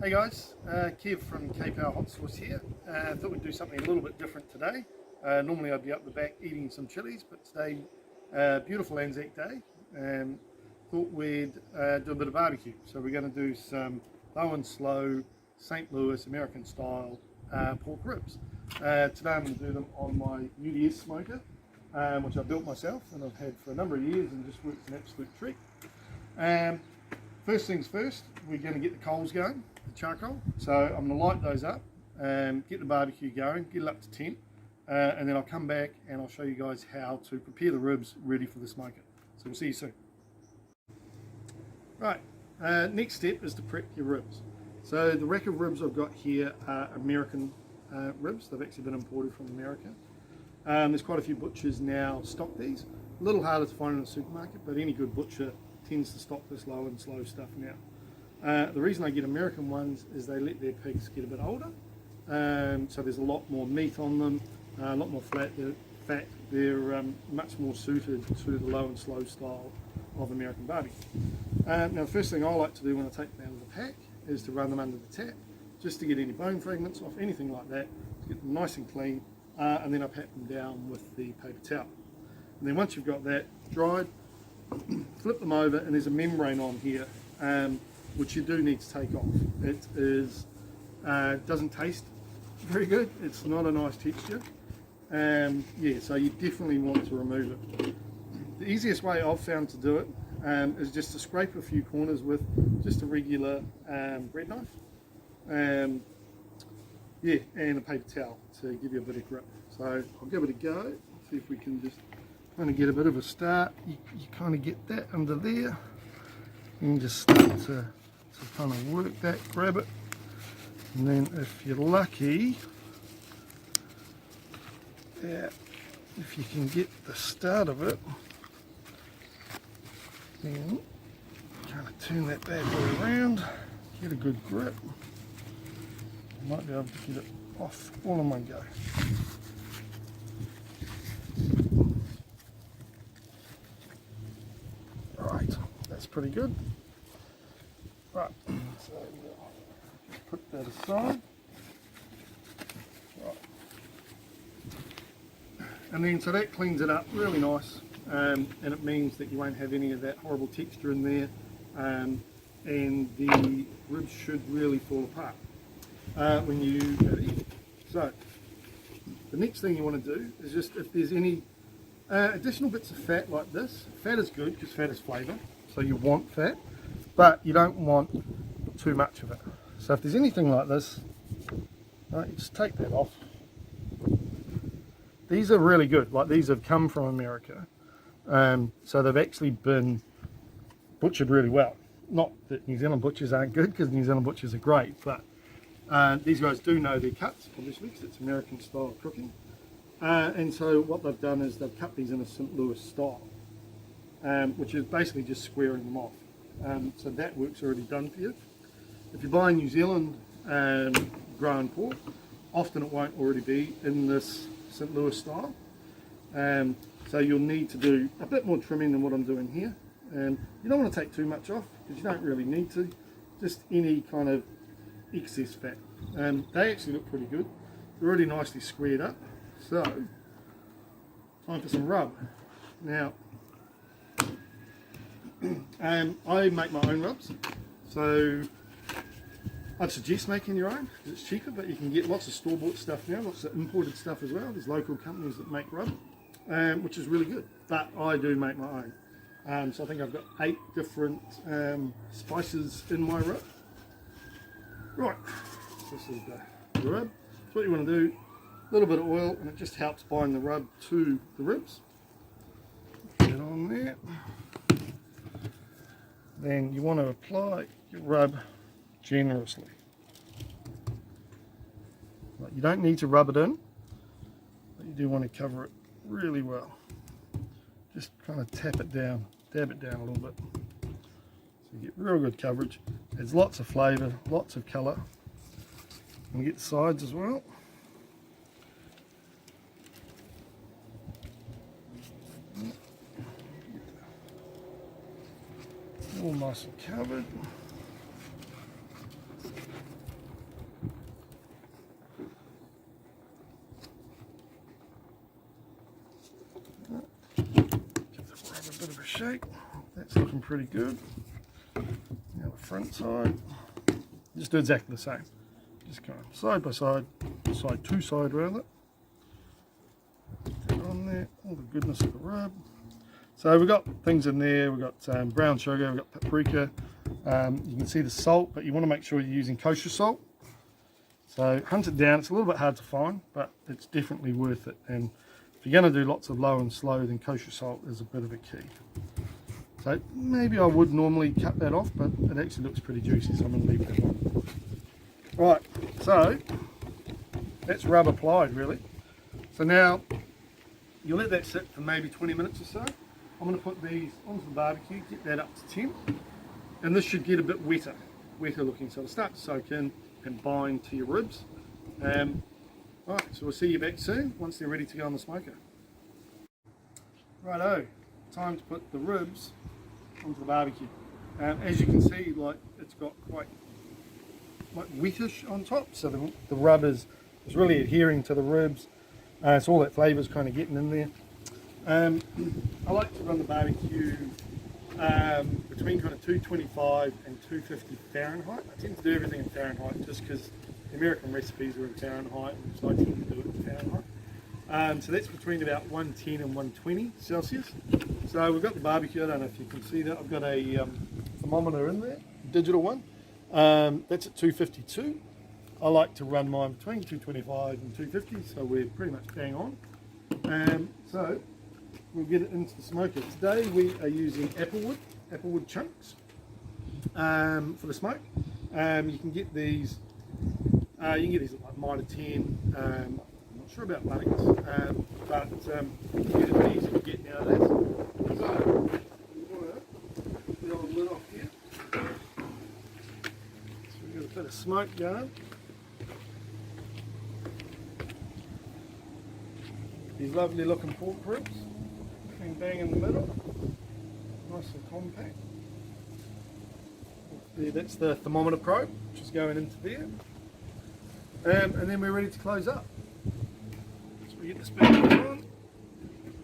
Hey guys, Kev from K-Pow Hot Sauce here. Thought we'd do something a little bit different today. Normally I'd be up the back eating some chilies, but today, beautiful Anzac Day, and thought we'd do a bit of barbecue. So we're going to do some low and slow St. Louis American style pork ribs. Today I'm going to do them on my UDS smoker, which I built myself and I've had for a number of years and just works an absolute treat. First things first, we're going to get the coals going, the charcoal. So I'm going to light those up, get the barbecue going, get it up to 10, and then I'll come back and I'll show you guys how to prepare the ribs ready for the smoker. So we'll see you soon. Right, next step is to prep your ribs. So the rack of ribs I've got here are American ribs. They've actually been imported from America. There's quite a few butchers now stock these. A little harder to find in the supermarket, but any good butcher tends to stock this low and slow stuff now. The reason I get American ones is they let their pigs get a bit older, so there's a lot more meat on them, a lot more fat. They're much more suited to the low and slow style of American barbecue. Now the first thing I like to do when I take them out of the pack is to run them under the tap, just to get any bone fragments off, anything like that, to get them nice and clean, and then I pat them down with the paper towel. And then once you've got that dried, flip them over, and there's a membrane on here which you do need to take off. It is doesn't taste very good. It's not a nice texture. Yeah, so you definitely want to remove it. The easiest way I've found to do it is just to scrape a few corners with just a regular bread knife. Yeah, and a paper towel to give you a bit of grip. So I'll give it a go, see if we can just kind of get a bit of a start. You kind of get that under there, and just start to kind of work that, grab it, and then if you're lucky, yeah, if you can get the start of it, then kind of turn that bad boy around, get a good grip. You might be able to get it off all in one go. Right, that's pretty good. Right, so we'll just put that aside. Right. And then so that cleans it up really nice, and it means that you won't have any of that horrible texture in there, and the ribs should really fall apart when you go to eat. So the next thing you want to do is just, if there's any additional bits of fat like this, fat is good because fat is flavour, so you want fat, but you don't want too much of it. So if there's anything like this, right, you just take that off. These are really good, like these have come from America, so they've actually been butchered really well. Not that New Zealand butchers aren't good, because New Zealand butchers are great, but these guys do know their cuts, obviously, because it's American style cooking. And so what they've done is they've cut these in a St. Louis style, which is basically just squaring them off. So that work's already done for you. If you buy New Zealand grown pork, often it won't already be in this St. Louis style. So you'll need to do a bit more trimming than what I'm doing here. You don't want to take too much off, because you don't really need to. Just any kind of excess fat. They actually look pretty good. They're really nicely squared up. So, time for some rub. Now, I make my own rubs, so I'd suggest making your own because it's cheaper, but you can get lots of store-bought stuff now, lots of imported stuff as well. There's local companies that make rub, which is really good, but I do make my own. So I think I've got 8 different spices in my rub. Right, so this is the rub. So what you want to do, a little bit of oil, and it just helps bind the rub to the ribs. Get on there. Then you want to apply your rub generously. Like, you don't need to rub it in, but you do want to cover it really well. Just kind of tap it down, dab it down a little bit. So you get real good coverage. There's lots of flavour, lots of colour. And get the sides as well. All nice and covered. bit of a shake. That's looking pretty good. Now the front side. Just do exactly the same. Just go side by side, side to side rather. Get that on there, all the goodness of the rub. So we've got things in there, we've got brown sugar, we've got paprika. You can see the salt, but you want to make sure you're using kosher salt. So hunt it down. It's a little bit hard to find, but it's definitely worth it. And if you're going to do lots of low and slow, then kosher salt is a bit of a key. So maybe I would normally cut that off, but it actually looks pretty juicy, so I'm going to leave that on. Right, so that's rub applied really. So now you let that sit for maybe 20 minutes or so. I'm going to put these onto the barbecue, get that up to 10, and this should get a bit wetter looking, so it'll start to soak in and bind to your ribs. Right, so we'll see you back soon once they're ready to go on the smoker. Righto, time to put the ribs onto the barbecue. As you can see, like it's got quite wettish on top, so the rub is really adhering to the ribs, so all that flavour is kind of getting in there. I like to run the barbecue between kind of 225 and 250 Fahrenheit. I tend to do everything in Fahrenheit just because the American recipes are in Fahrenheit, so I tend to do it in Fahrenheit. So that's between about 110 and 120 Celsius. So we've got the barbecue, I don't know if you can see that, I've got a thermometer in there, digital one. That's at 252. I like to run mine between 225 and 250, so we're pretty much bang on. So we'll get it into the smoker. Today we are using applewood chunks for the smoke. You can get these at like Mitre 10. I'm not sure about Bunnings, but they're easy to get nowadays. So put the old lid off here. So we've got a bit of smoke going. These lovely looking pork ribs. Bang in the middle, nice and compact. There, that's the thermometer probe, which is going into there. And then we're ready to close up. So we get this back on,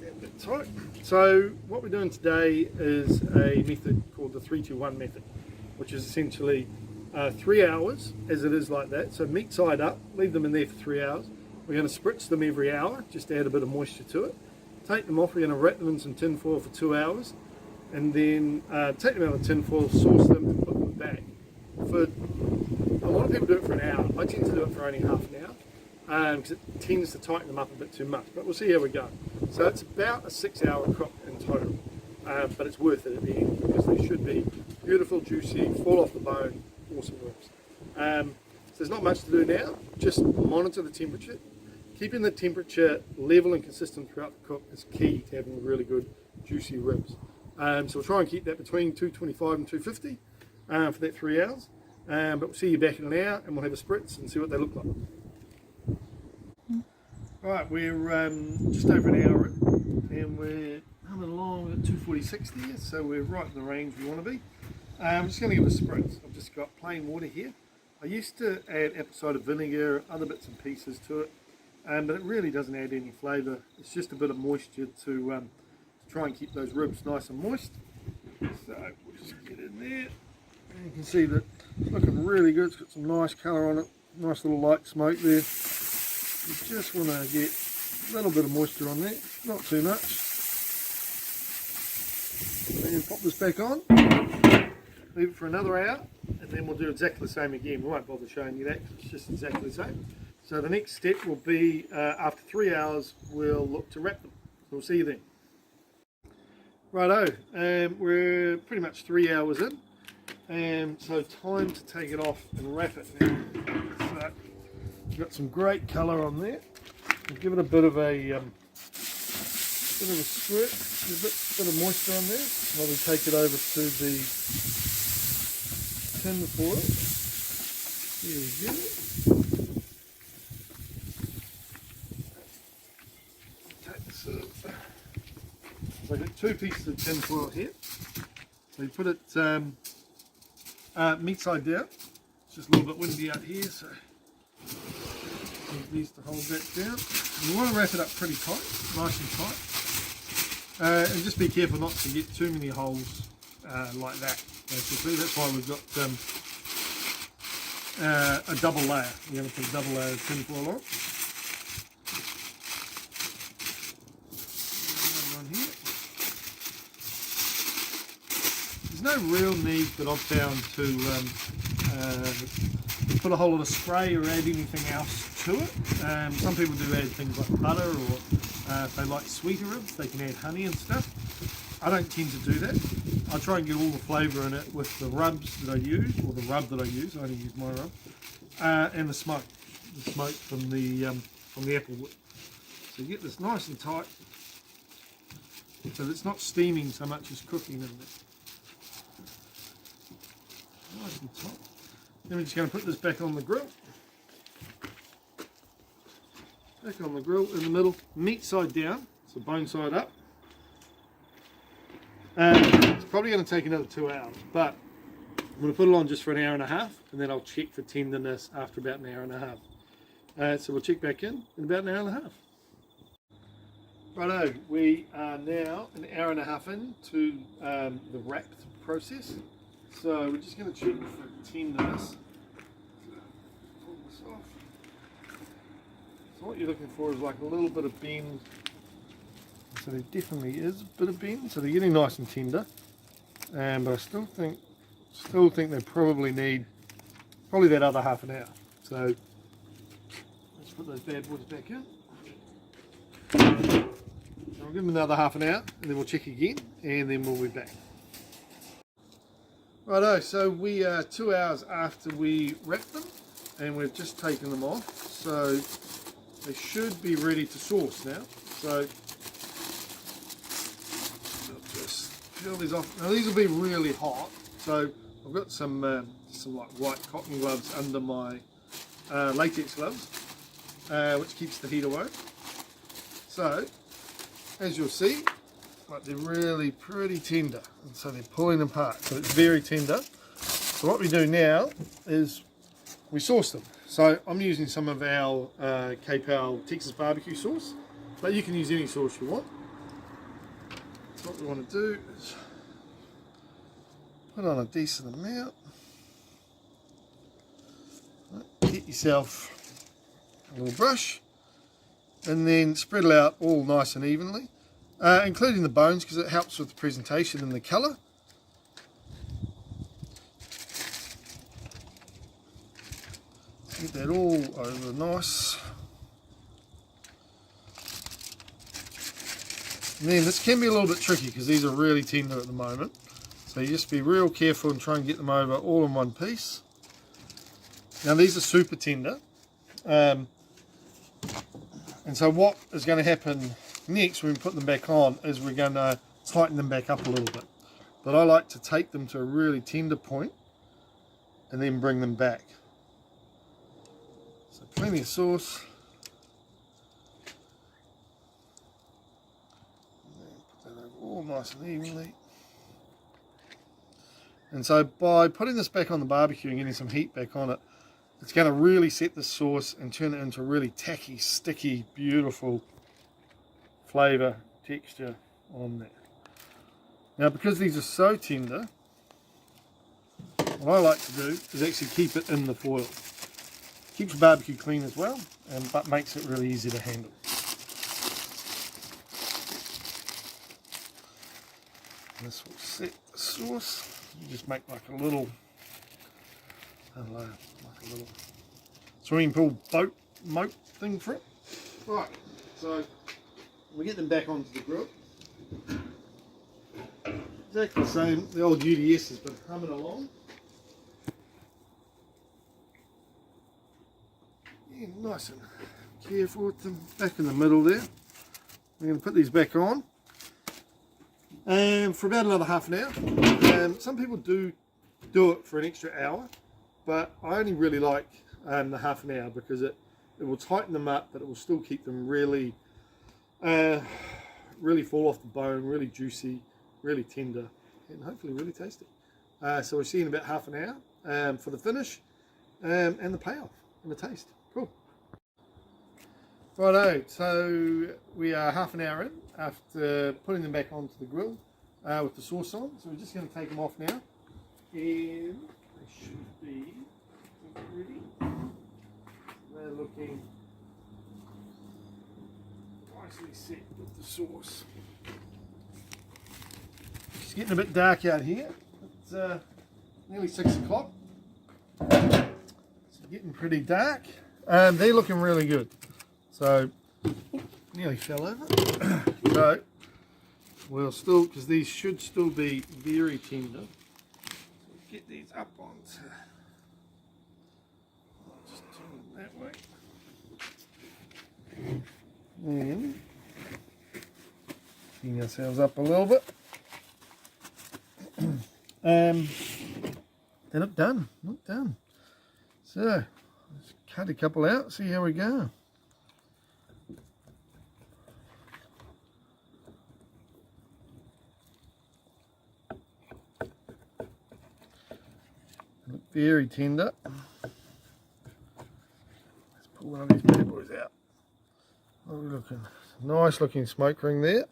that bit tight. So what we're doing today is a method called the 3-2-1 method, which is essentially 3 hours, as it is like that. So meat side up, leave them in there for 3 hours. We're going to spritz them every hour, just to add a bit of moisture to it. Take them off, we're going to wrap them in some tin foil for 2 hours, and then take them out of the tin foil, sauce them and put them back. For a lot of people do it for an hour. I tend to do it for only half an hour because it tends to tighten them up a bit too much, but we'll see how we go. So it's about a 6 hour cook in total, but it's worth it at the end because they should be beautiful, juicy, fall off the bone, awesome ribs. So there's not much to do now, just monitor the temperature. Keeping the temperature level and consistent throughout the cook is key to having really good juicy ribs. So we'll try and keep that between 225 and 250 for that 3 hours. But we'll see you back in an hour and we'll have a spritz and see what they look like. Right, we're just over an hour in and we're humming along at 246 there, so we're right in the range we want to be. I'm just going to give it a spritz. I've just got plain water here. I used to add apple cider vinegar, other bits and pieces to it. But it really doesn't add any flavour. It's just a bit of moisture to try and keep those ribs nice and moist. So we'll just get in there. And you can see that it's looking really good. It's got some nice colour on it. Nice little light smoke there. You just want to get a little bit of moisture on there. Not too much. And then pop this back on. Leave it for another hour. And then we'll do exactly the same again. We won't bother showing you that because it's just exactly the same. So the next step will be, after 3 hours, we'll look to wrap them. So we'll see you then. Righto, we're pretty much 3 hours in, so time to take it off and wrap it now. So we've got some great colour on there. We'll give it a bit of a squirt, a bit of moisture on there while we take it over to the tin foil. There we go. So I've got 2 pieces of tin foil here. So you put it meat side down. It's just a little bit windy out here, so use these to hold that down. And we want to wrap it up pretty tight, nice and tight. And just be careful not to get too many holes like that, basically. That's why we've got a double layer. We're going to put a double layer of tin foil on. Another one here. There's no real need that I've found to put a whole lot of spray or add anything else to it. Some people do add things like butter, or if they like sweeter ribs, they can add honey and stuff. I don't tend to do that. I try and get all the flavour in it with the rubs that I use, or the rub that I use. I only use my rub, and the smoke from the apple wood. So you get this nice and tight, so it's not steaming so much as cooking in there. Nice and tight. Then we're just going to put this back on the grill. Back on the grill in the middle, meat side down, so bone side up. It's probably going to take another 2 hours, but I'm going to put it on just for an hour and a half, and then I'll check for tenderness after about an hour and a half. So we'll check back in about an hour and a half. Righto, we are now an hour and a half into the wrapped process. So we're just going to check for tenderness. Pull this off. So what you're looking for is like a little bit of bend. So there definitely is a bit of bend. So they're getting nice and tender. But I still think they probably need that other half an hour. So let's put those bad boys back in. So we'll give them another half an hour, and then we'll check again, and then we'll be back. Righto, so we are 2 hours after we wrapped them, and we've just taken them off. So they should be ready to sauce now. So I'll just peel these off. Now these will be really hot, so I've got some like white cotton gloves under my latex gloves, which keeps the heat away. So as you'll see, like they're really pretty tender, and so they're pulling apart, so it's very tender. So what we do now is we sauce them. So I'm using some of our K-Pow Texas barbecue sauce, but you can use any sauce you want. So what we want to do is put on a decent amount. Get yourself a little brush, and then spread it out all nice and evenly. Including the bones, because it helps with the presentation and the colour. Get that all over nice. And then this can be a little bit tricky because these are really tender at the moment. So you just be real careful and try and get them over all in one piece. Now these are super tender. And so what is going to happen next when we put them back on is we're going to tighten them back up a little bit. But I like to take them to a really tender point and then bring them back. So plenty of sauce. And then put that over all nice and evenly. And so by putting this back on the barbecue and getting some heat back on it, it's going to really set the sauce and turn it into a really tacky, sticky, beautiful flavour texture on there. Now because these are so tender, what I like to do is actually keep it in the foil. Keeps the barbecue clean as well, but makes it really easy to handle. And this will set the sauce. You just make like a little, I don't know, like a little swimming pool boat moat thing for it. Right, so we get them back onto the grill. Exactly the same, the old UDS has been humming along. Yeah, nice and careful with them back in the middle there. We're going to put these back on for about another half an hour. Some people do it for an extra hour, but I only really like the half an hour because it will tighten them up, but it will still keep them really really fall off the bone, really juicy, really tender, and hopefully really tasty. So we'll see in about half an hour for the finish and the payoff and the taste. Cool. Righto, so we are half an hour in, after putting them back onto the grill with the sauce on. So we're just going to take them off now, and they should be ready. They're looking nicely set with the sauce. It's getting a bit dark out here. It's nearly 6 o'clock. It's getting pretty dark. They're looking really good. So, nearly fell over. So, we'll still, because these should still be very tender. So get these up onto. Just turn them that way. And clean ourselves up a little bit. They're not done, not done. So, let's cut a couple out, see how we go. Look very tender. Let's pull one of these bad boys out. What are we looking? Nice looking smoke ring there.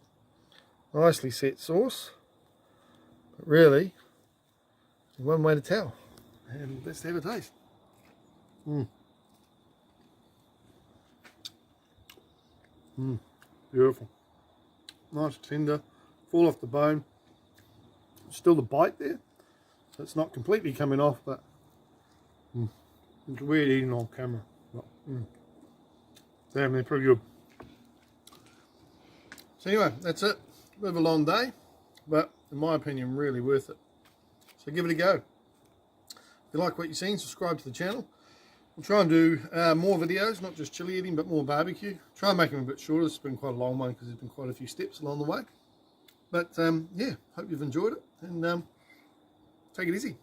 Nicely set sauce. But really, there's one way to tell. And let's have a taste. Beautiful. Nice tender, fall off the bone. Still the bite there, so it's not completely coming off, but it's weird eating on camera. But, damn, they're pretty good. So anyway, that's it. Bit of a long day, but in my opinion, really worth it. So give it a go. If you like what you've seen, subscribe to the channel. We'll try and do more videos, not just chili eating, but more barbecue. Try and make them a bit shorter. It's been quite a long one because there's been quite a few steps along the way. But yeah, hope you've enjoyed it, and take it easy.